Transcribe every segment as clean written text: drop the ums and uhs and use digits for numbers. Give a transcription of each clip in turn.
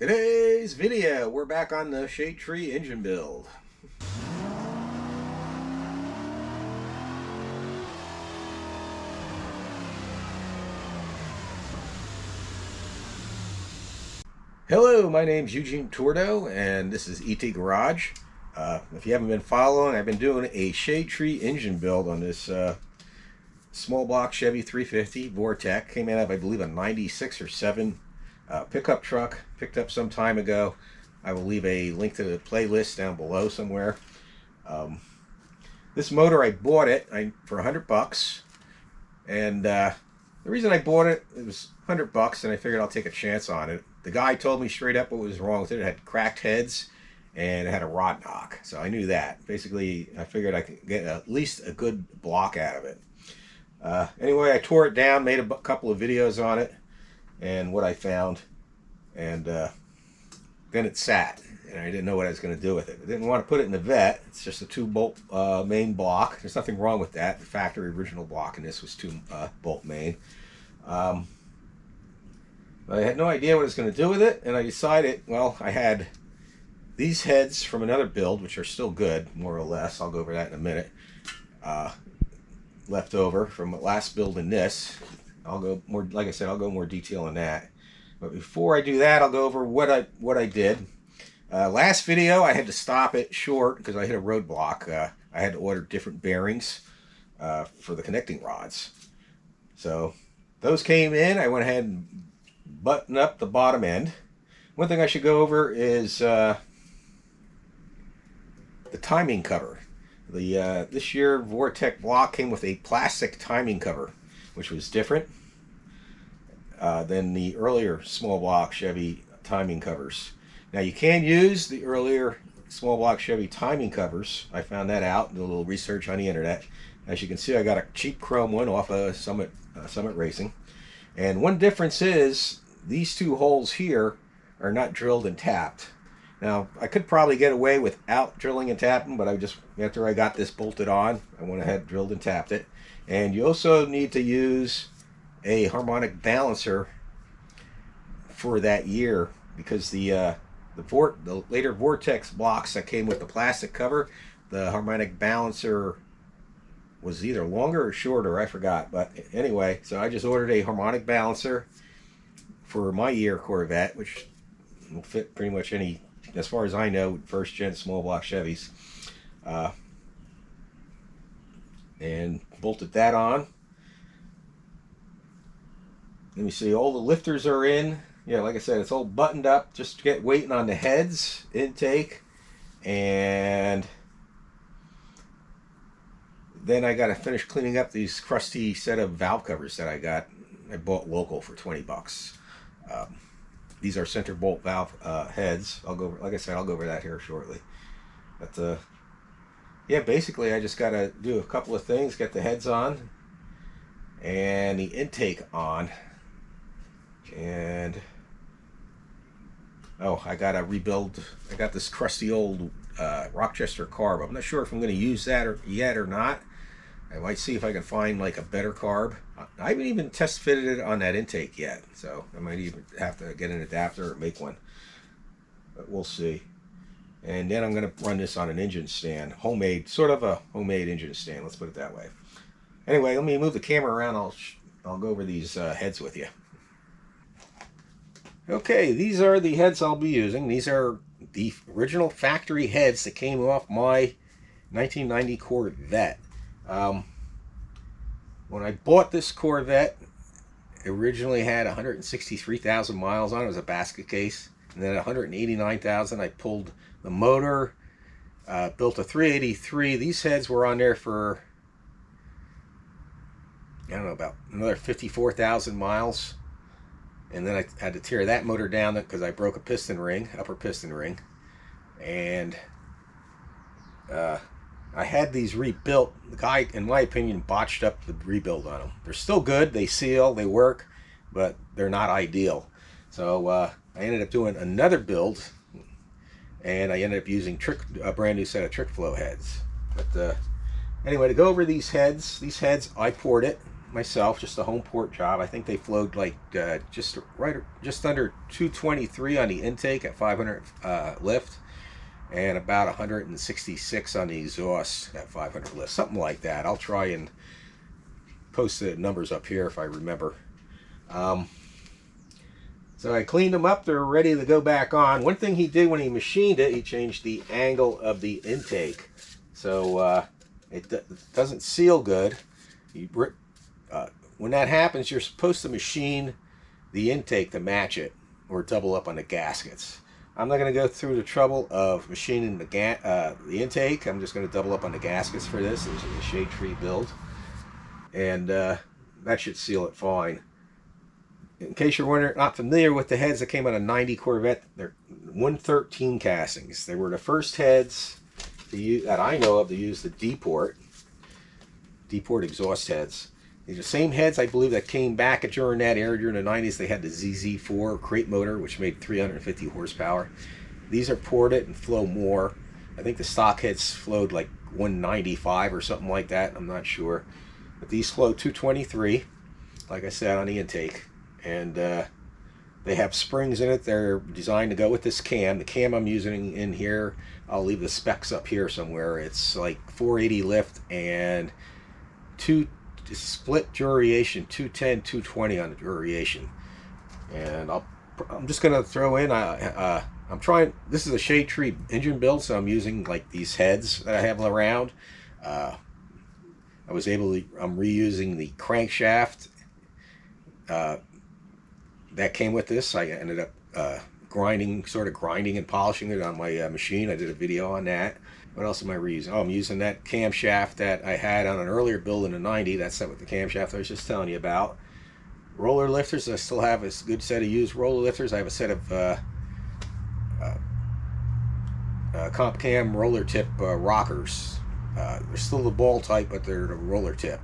Today's video, we're back on the Shade Tree engine build. Hello, my name's Eugene Tordo, and this is ET Garage. If you haven't been following, I've been doing a Shade Tree engine build on this small block Chevy 350 Vortec. Came out of, I believe, a 96 or 7 pickup truck. Picked up some time ago. I will leave a link to the playlist down below somewhere. This motor, I bought it for $100, and the reason I bought it, it was $100, and I figured I'll take a chance on it. The guy told me straight up what was wrong with it. It had cracked heads and it had a rod knock, so I knew that. Basically, I figured I could get at least a good block out of it. Anyway, I tore it down, made a couple of videos on it and what I found, and then it sat, and I didn't know what I was going to do with it. I didn't want to put it in the vet. It's just a 2-bolt main block. There's nothing wrong with that. The factory original block in this was 2-bolt main. I had no idea what I was going to do with it, and I decided, well, I had these heads from another build, which are still good, more or less. I'll go over that in a minute. Left over from the last build in this. I'll go more, like I said, I'll go more detail on that. But before I do that, I'll go over what I did. Last video, I had to stop it short because I hit a roadblock. I had to order different bearings for the connecting rods. So those came in. I went ahead and buttoned up the bottom end. One thing I should go over is the timing cover. This year Vortec block came with a plastic timing cover, which was different than the earlier small block Chevy timing covers. Now you can use the earlier small block Chevy timing covers. I found that out, did a little research on the internet. As you can see, I got a cheap chrome one off of Summit Racing. And one difference is these two holes here are not drilled and tapped. Now, I could probably get away without drilling and tapping, but after I got this bolted on, I went ahead, drilled and tapped it. And you also need to use a harmonic balancer for that year, because the later Vortex blocks that came with the plastic cover, the harmonic balancer was either longer or shorter, I forgot. But anyway, so I just ordered a harmonic balancer for my year Corvette, which will fit pretty much any, as far as I know, first gen small block Chevys. And bolted that on. Let me see, all the lifters are in. Yeah, like I said, it's all buttoned up. Just waiting on the heads, intake, and then I got to finish cleaning up these crusty set of valve covers that I bought local for $20. These are center bolt valve heads. Like I said, I'll go over that here shortly. But yeah, basically I just got to do a couple of things. Get the heads on and the intake on. And oh, I got to rebuild. I got this crusty old Rochester carb. I'm not sure if I'm going to use that yet or not. I might see if I can find like a better carb. I haven't even test fitted it on that intake yet, so I might even have to get an adapter or make one. But we'll see. And then I'm going to run this on an engine stand, sort of a homemade engine stand. Let's put it that way. Anyway, let me move the camera around. I'll go over these heads with you. Okay, these are the heads I'll be using. These are the original factory heads that came off my 1990 Corvette. When I bought this Corvette, it originally had 163,000 miles on it. It was a basket case. And then 189,000, I pulled the motor, built a 383. These heads were on there for, I don't know, about another 54,000 miles. And then I had to tear that motor down because I broke a piston ring, upper piston ring. And I had these rebuilt. The guy, in my opinion, botched up the rebuild on them. They're still good. They seal. They work. But they're not ideal. So I ended up doing another build. And I ended up using a brand new set of Trick Flow heads. But anyway, to go over these heads I poured it. myself, just a home port job. I think they flowed like just under 223 on the intake at 500 lift, and about 166 on the exhaust at 500 lift, something like that. I'll try and post the numbers up here if I remember. So I cleaned them up. They're ready to go back on. One thing he did when he machined it, he changed the angle of the intake. So it doesn't seal good. When that happens, you're supposed to machine the intake to match it or double up on the gaskets. I'm not going to go through the trouble of machining the intake. I'm just going to double up on the gaskets for this. This is a shade tree build. And that should seal it fine. In case you're not familiar with the heads that came out of 90 Corvette, they're 113 castings. They were the first heads that I know of to use the D-port exhaust heads. These are the same heads, I believe, that came back during that era. During the 90s, they had the ZZ4 crate motor, which made 350 horsepower. These are ported and flow more. I think the stock heads flowed like 195 or something like that. I'm not sure. But these flow 223, like I said, on the intake. And they have springs in it. They're designed to go with this cam. The cam I'm using in here, I'll leave the specs up here somewhere. It's like 480 lift and split duration, 210, 220 on the duration. And I'm just going to throw in, I'm trying, this is a shade tree engine build, so I'm using like these heads that I have around. I'm reusing the crankshaft that came with this. I ended up grinding and polishing it on my machine. I did a video on that. What else am I reusing? Oh, I'm using that camshaft that I had on an earlier build in the 90. That's that with the camshaft I was just telling you about. Roller lifters, I still have a good set of used roller lifters. I have a set of comp cam roller tip rockers. They're still the ball type, but they're the roller tip.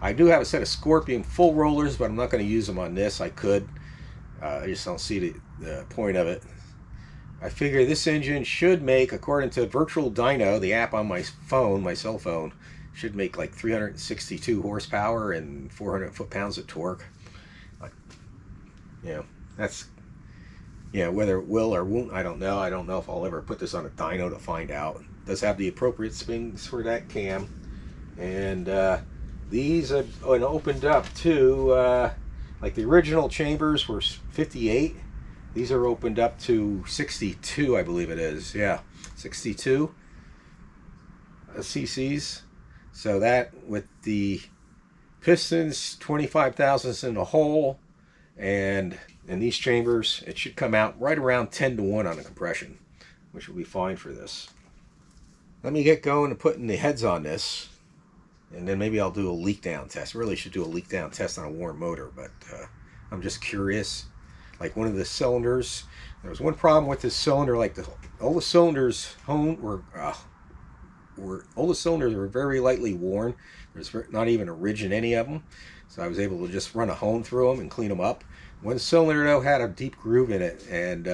I do have a set of Scorpion full rollers, but I'm not going to use them on this. I could. I just don't see the point of it. I figure this engine should make, according to Virtual Dyno, the app on my phone, my cell phone, should make like 362 horsepower and 400 foot-pounds of torque. That's, whether it will or won't, I don't know. I don't know if I'll ever put this on a dyno to find out. It does have the appropriate springs for that cam. And these have opened up to, like the original chambers were 58. These are opened up to 62, I believe it is. Yeah, 62 cc's. So that with the pistons, 25 thousandths in the hole, and in these chambers, it should come out right around 10 to 1 on the compression, which will be fine for this. Let me get going and putting the heads on this, and then maybe I'll do a leak down test. I really should do a leak down test on a warm motor, but I'm just curious. Like one of the cylinders, there was one problem with this cylinder. Like all the cylinders were very lightly worn. There's not even a ridge in any of them, so I was able to just run a hone through them and clean them up. One cylinder though had a deep groove in it, and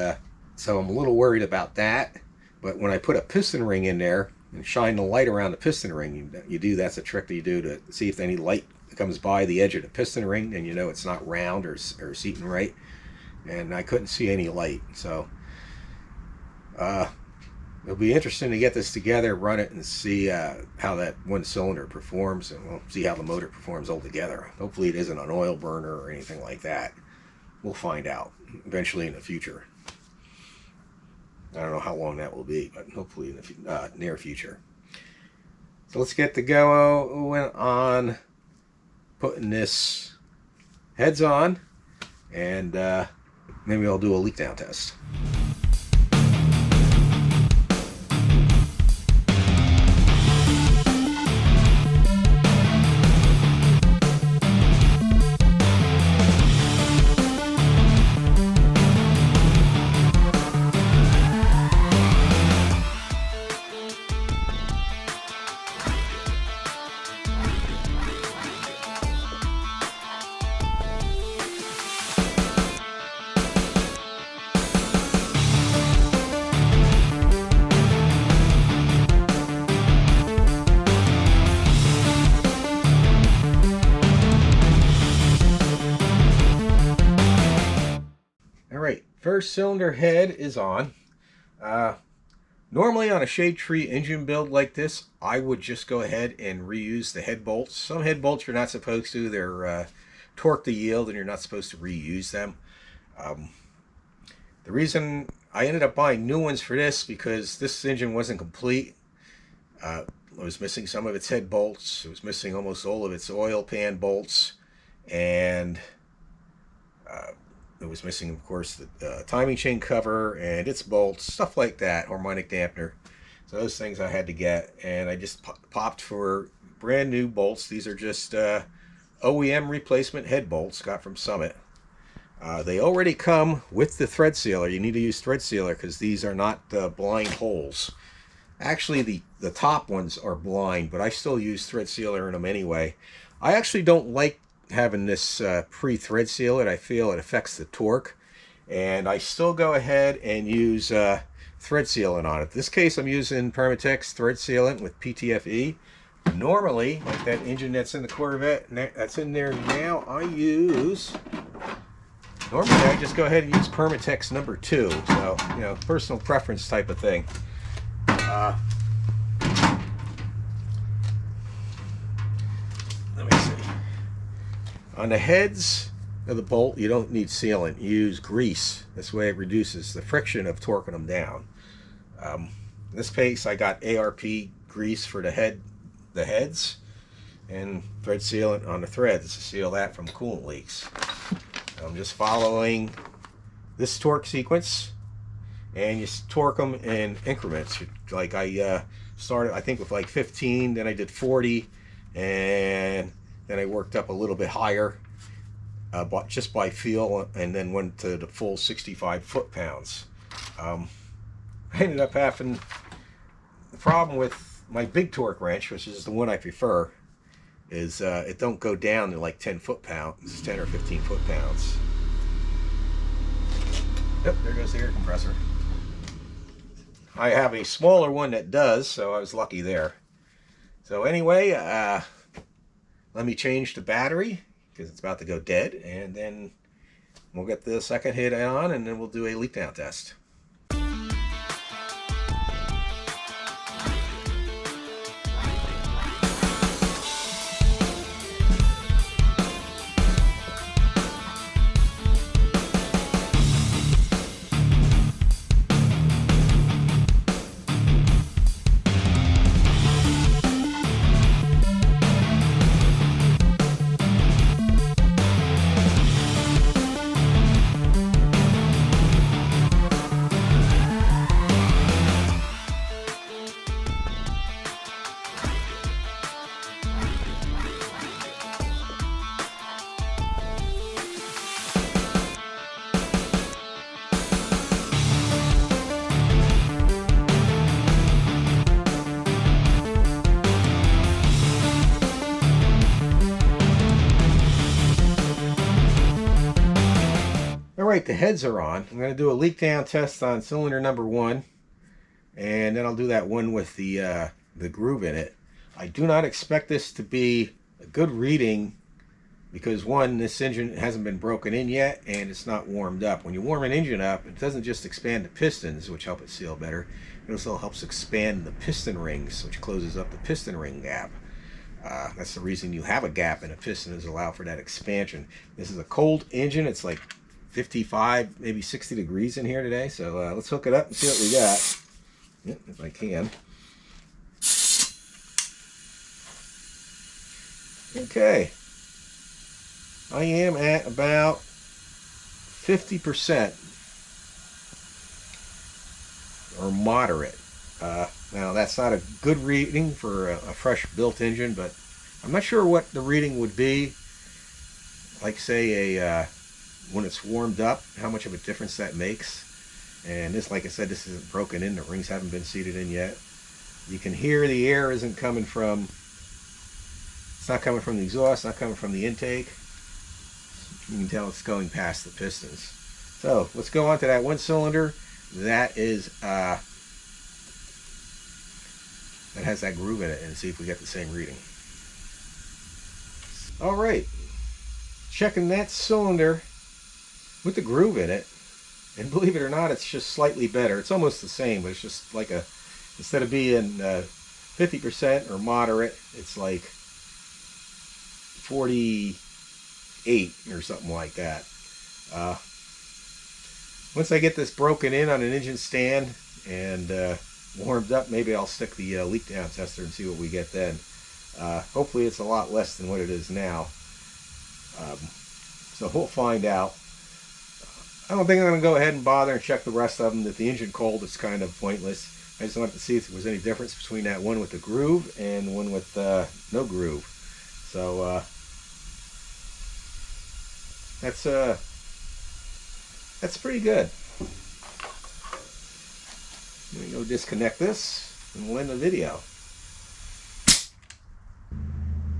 so I'm a little worried about that. But when I put a piston ring in there and shine the light around the piston ring, that's a trick that you do to see if any light comes by the edge of the piston ring, and it's not round or seating right. And I couldn't see any light, so it'll be interesting to get this together, run it, and see how that one cylinder performs, and we'll see how the motor performs altogether. Hopefully it isn't an oil burner or anything like that. We'll find out eventually in the future. I don't know how long that will be, but hopefully in the near future. So let's get the going on putting this heads on, and maybe I'll do a leak down test. First cylinder head is on. Normally on a shade tree engine build like this, I would just go ahead and reuse the head bolts. Some head bolts you're not supposed to. They're torque to yield and you're not supposed to reuse them. The reason I ended up buying new ones for this, because this engine wasn't complete. It was missing some of its head bolts. It was missing almost all of its oil pan bolts. And it was missing, of course, the timing chain cover and its bolts, stuff like that, harmonic dampener. So those things I had to get, and I just popped for brand new bolts. These are just OEM replacement head bolts, got from Summit. They already come with the thread sealer. You need to use thread sealer because these are not blind holes. Actually, the top ones are blind, but I still use thread sealer in them anyway. I actually don't like having this pre-thread sealer. I feel it affects the torque, and I still go ahead and use thread sealant on it. In this case, I'm using Permatex thread sealant with PTFE. Normally, like that engine that's in the Corvette that's in there now, normally I just go ahead and use Permatex number 2. So, you know, personal preference type of thing. Let me see. On the heads of the bolt, you don't need sealant. You use grease. This way it reduces the friction of torquing them down. In this case, I got ARP grease for the heads, and thread sealant on the threads to seal that from coolant leaks. I'm just following this torque sequence, and you torque them in increments. Like I started, I think, with like 15, then I did 40, and then I worked up a little bit higher, but just by feel, and then went to the full 65 foot-pounds. I ended up having the problem with my big torque wrench, which is the one I prefer, is it don't go down to like 10 foot-pounds, 10 or 15 foot-pounds. Yep, there goes the air compressor. I have a smaller one that does, so I was lucky there. So anyway, let me change the battery because it's about to go dead, and then we'll get the second hit on, and then we'll do a leak down test. Alright, the heads are on. I'm going to do a leak down test on cylinder number 1, and then I'll do that one with the groove in it. I do not expect this to be a good reading because, one, this engine hasn't been broken in yet and it's not warmed up. When you warm an engine up, it doesn't just expand the pistons, which help it seal better. It also helps expand the piston rings, which closes up the piston ring gap. That's the reason you have a gap in a piston, is allow for that expansion. This is a cold engine. It's like 55, maybe 60 degrees in here today. So let's hook it up and see what we got. Yep, if I can. Okay. I am at about 50% or moderate. Now that's not a good reading for a fresh built engine, but I'm not sure what the reading would be. Like, say, when it's warmed up, how much of a difference that makes. And this, like I said, this isn't broken in. The rings haven't been seated in yet. You can hear the air isn't coming from, it's not coming from the exhaust, not coming from the intake. You can tell it's going past the pistons. So let's go on to that one cylinder. That is, that has that groove in it, and see if we get the same reading. All right, checking that cylinder with the groove in it. And believe it or not, it's just slightly better. It's almost the same, but it's just like a, instead of being 50% or moderate, it's like 48 or something like that. Once I get this broken in on an engine stand and warmed up, maybe I'll stick the leak down tester and see what we get then. Hopefully it's a lot less than what it is now. So we'll find out. I don't think I'm going to go ahead and bother and check the rest of them. If the engine cold, it's kind of pointless. I just wanted to see if there was any difference between that one with the groove and one with no groove. So that's pretty good. Let me go disconnect this and we'll end the video.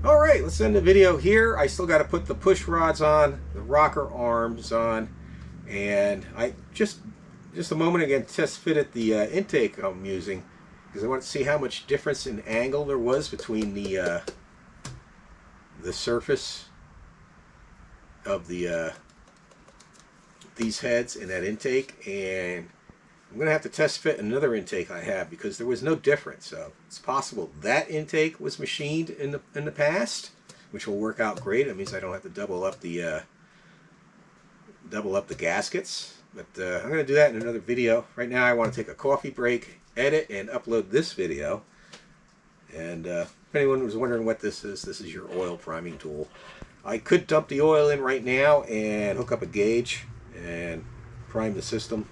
Alright, let's end the video here. I still got to put the push rods on, the rocker arms on, and I just a moment ago test fitted the intake I'm using because I want to see how much difference in angle there was between the surface of the these heads and that intake, and I'm going to have to test fit another intake I have because there was no difference. So it's possible that intake was machined in the past, which will work out great. It means I don't have to double up the gaskets. But I'm going to do that in another video. Right now I want to take a coffee break, edit, and upload this video. And if anyone was wondering what this is your oil priming tool. I could dump the oil in right now and hook up a gauge and prime the system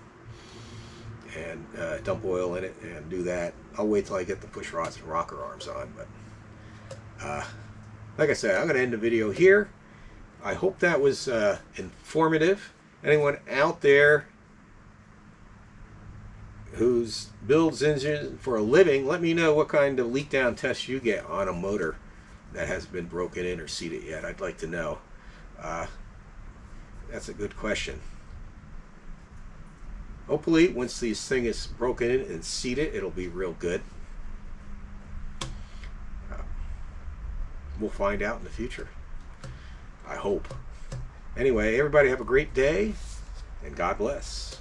and dump oil in it and do that. I'll wait till I get the push rods and rocker arms on. But like I said, I'm going to end the video here. I hope that was informative. Anyone out there who builds engines for a living, let me know what kind of leak down tests you get on a motor that hasn't been broken in or seated yet. I'd like to know. That's a good question. Hopefully, once this thing is broken in and seated, it'll be real good. We'll find out in the future. I hope. Anyway, everybody have a great day, and God bless.